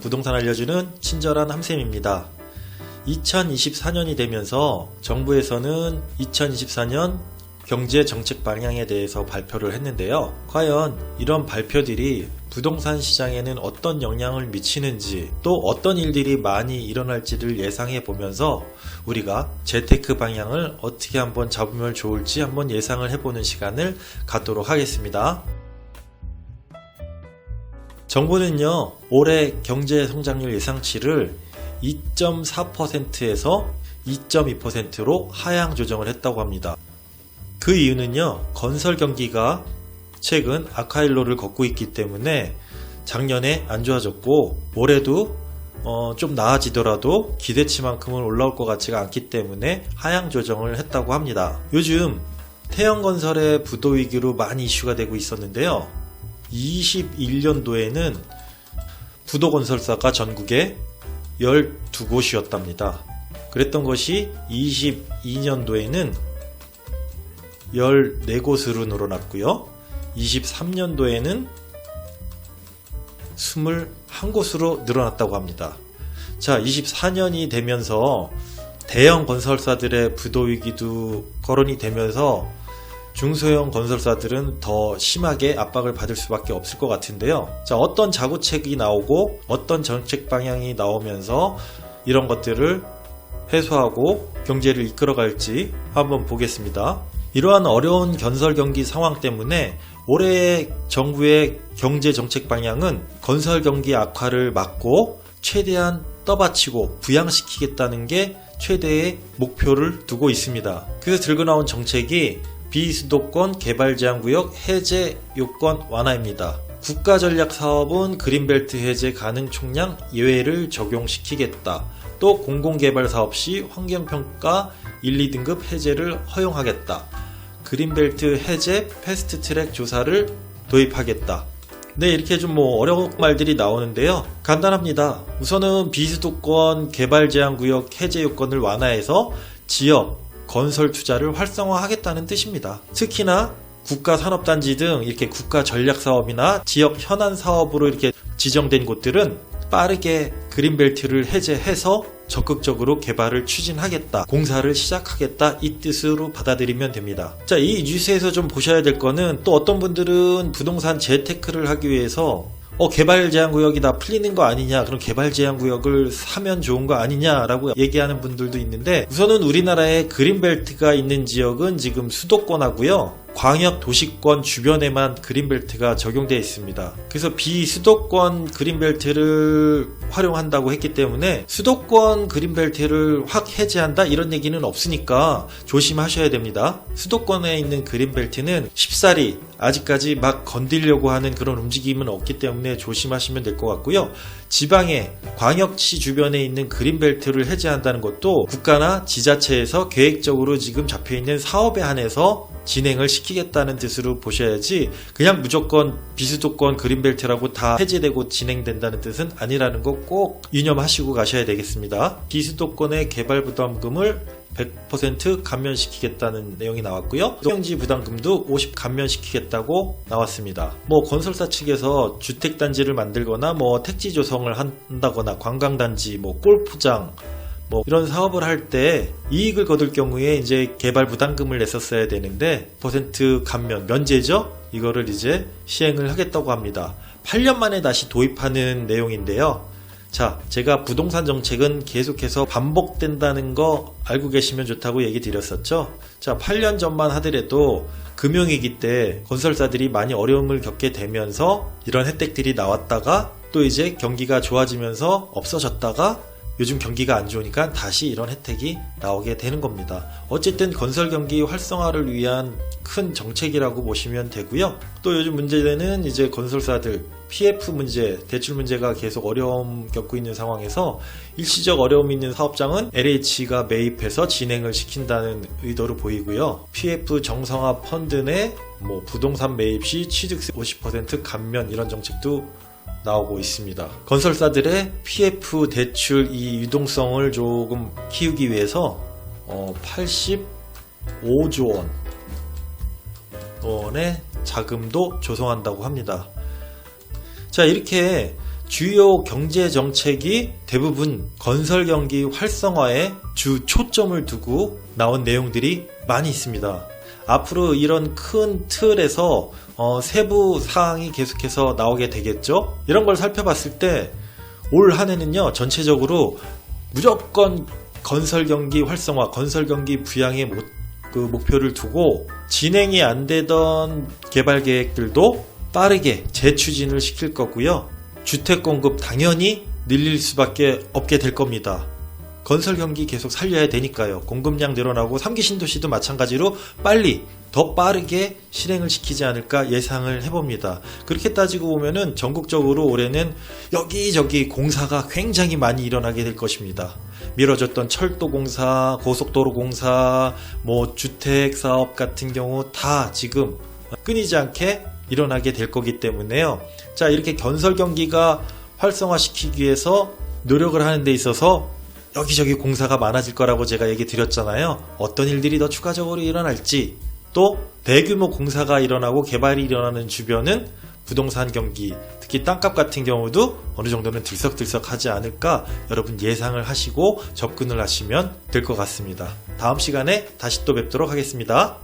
부동산 알려주는 친절한 함쌤입니다. 2024년이 되면서 정부에서는 2024년 경제 정책 방향에 대해서 발표를 했는데요. 과연 이런 발표들이 부동산 시장에는 어떤 영향을 미치는지, 또 어떤 일들이 많이 일어날지를 예상해 보면서 우리가 재테크 방향을 어떻게 한번 잡으면 좋을지 한번 예상을 해보는 시간을 갖도록 하겠습니다. 정부는요, 올해 경제 성장률 예상치를 2.4%에서 2.2%로 하향 조정을 했다고 합니다. 그 이유는요, 건설 경기가 최근 악화일로를 걷고 있기 때문에 작년에 안 좋아졌고 올해도 좀 나아지더라도 기대치만큼은 올라올 것 같지가 않기 때문에 하향 조정을 했다고 합니다. 요즘 태형건설의 부도 위기로 많이 이슈가 되고 있었는데요. 21년도에는 부도건설사가 전국에 12곳이었답니다. 그랬던 것이 22년도에는 14곳으로 늘어났고요. 23년도에는 21곳으로 늘어났다고 합니다. 자, 24년이 되면서 대형 건설사들의 부도 위기도 거론이 되면서 중소형 건설사들은 더 심하게 압박을 받을 수밖에 없을 것 같은데요. 자, 어떤 자구책이 나오고 어떤 정책 방향이 나오면서 이런 것들을 해소하고 경제를 이끌어갈지 한번 보겠습니다. 이러한 어려운 건설 경기 상황 때문에 올해 정부의 경제 정책 방향은 건설 경기 악화를 막고 최대한 떠받치고 부양시키겠다는 게 최대의 목표를 두고 있습니다. 그래서 들고 나온 정책이 비수도권 개발제한구역 해제 요건 완화입니다. 국가전략사업은 그린벨트 해제 가능 총량 예외를 적용시키겠다. 또 공공개발사업 시 환경평가 1, 2등급 해제를 허용하겠다. 그린벨트 해제 패스트트랙 조사를 도입하겠다. 네, 이렇게 좀 어려운 말들이 나오는데요. 간단합니다. 우선은 비수도권 개발제한구역 해제 요건을 완화해서 지역 건설 투자를 활성화하겠다는 뜻입니다. 특히나 국가산업단지 등 이렇게 국가전략사업이나 지역 현안 사업으로 이렇게 지정된 곳들은 빠르게 그린벨트를 해제해서 적극적으로 개발을 추진하겠다, 공사를 시작하겠다, 이 뜻으로 받아들이면 됩니다. 자, 이 뉴스에서 좀 보셔야 될 거는, 또 어떤 분들은 부동산 재테크를 하기 위해서 개발제한구역이 다 풀리는 거 아니냐, 그럼 개발제한구역을 사면 좋은 거 아니냐라고 얘기하는 분들도 있는데, 우선은 우리나라에 그린벨트가 있는 지역은 지금 수도권하고요, 광역 도시권 주변에만 그린벨트가 적용되어 있습니다. 그래서 비수도권 그린벨트를 활용한다고 했기 때문에 수도권 그린벨트를 확 해제한다 이런 얘기는 없으니까 조심하셔야 됩니다. 수도권에 있는 그린벨트는 쉽사리 아직까지 막 건들려고 하는 그런 움직임은 없기 때문에 조심하시면 될 것 같고요. 지방에 광역시 주변에 있는 그린벨트를 해제한다는 것도 국가나 지자체에서 계획적으로 지금 잡혀있는 사업에 한해서 진행을 시키겠다는 뜻으로 보셔야지, 그냥 무조건 비수도권 그린벨트라고 다 해제되고 진행된다는 뜻은 아니라는 거 꼭 유념하시고 가셔야 되겠습니다. 비수도권의 개발부담금을 100% 감면시키겠다는 내용이 나왔고요. 토양지 부담금도 50% 감면시키겠다고 나왔습니다. 건설사 측에서 주택단지를 만들거나 택지 조성을 한다거나 관광단지, 골프장, 이런 사업을 할 때 이익을 거둘 경우에 이제 개발 부담금을 냈었어야 되는데 100% 감면, 면제죠? 이거를 이제 시행을 하겠다고 합니다. 8년 만에 다시 도입하는 내용인데요. 자, 제가 부동산 정책은 계속해서 반복된다는 거 알고 계시면 좋다고 얘기 드렸었죠. 자, 8년 전만 하더라도 금융위기 때 건설사들이 많이 어려움을 겪게 되면서 이런 혜택들이 나왔다가 또 이제 경기가 좋아지면서 없어졌다가 요즘 경기가 안 좋으니까 다시 이런 혜택이 나오게 되는 겁니다. 어쨌든 건설 경기 활성화를 위한 큰 정책이라고 보시면 되고요. 또 요즘 문제는 이제 건설사들 PF 문제, 대출 문제가 계속 어려움 겪고 있는 상황에서 일시적 어려움 있는 사업장은 LH가 매입해서 진행을 시킨다는 의도로 보이고요. PF 정상화 펀드 내 부동산 매입 시 취득세 50% 감면, 이런 정책도 나오고 있습니다. 건설사들의 PF 대출 이 유동성을 조금 키우기 위해서 85조 원의 자금도 조성한다고 합니다. 자, 이렇게 주요 경제 정책이 대부분 건설 경기 활성화에 주 초점을 두고 나온 내용들이 많이 있습니다. 앞으로 이런 큰 틀에서 세부 사항이 계속해서 나오게 되겠죠. 이런 걸 살펴봤을 때 올 한 해는요, 전체적으로 무조건 건설 경기 활성화, 건설 경기 부양의 목표를 두고 진행이 안 되던 개발 계획들도 빠르게 재추진을 시킬 거고요. 주택 공급 당연히 늘릴 수밖에 없게 될 겁니다. 건설 경기 계속 살려야 되니까요. 공급량 늘어나고 3기 신도시도 마찬가지로 더 빠르게 실행을 시키지 않을까 예상을 해봅니다. 그렇게 따지고 보면은 전국적으로 올해는 여기저기 공사가 굉장히 많이 일어나게 될 것입니다. 미뤄졌던 철도 공사, 고속도로 공사, 주택 사업 같은 경우 다 지금 끊이지 않게 일어나게 될 거기 때문에요. 자, 이렇게 건설 경기가 활성화시키기 위해서 노력을 하는 데 있어서 여기저기 공사가 많아질 거라고 제가 얘기 드렸잖아요. 어떤 일들이 더 추가적으로 일어날지, 또 대규모 공사가 일어나고 개발이 일어나는 주변은 부동산 경기, 특히 땅값 같은 경우도 어느 정도는 들썩들썩하지 않을까 여러분 예상을 하시고 접근을 하시면 될 것 같습니다. 다음 시간에 다시 또 뵙도록 하겠습니다.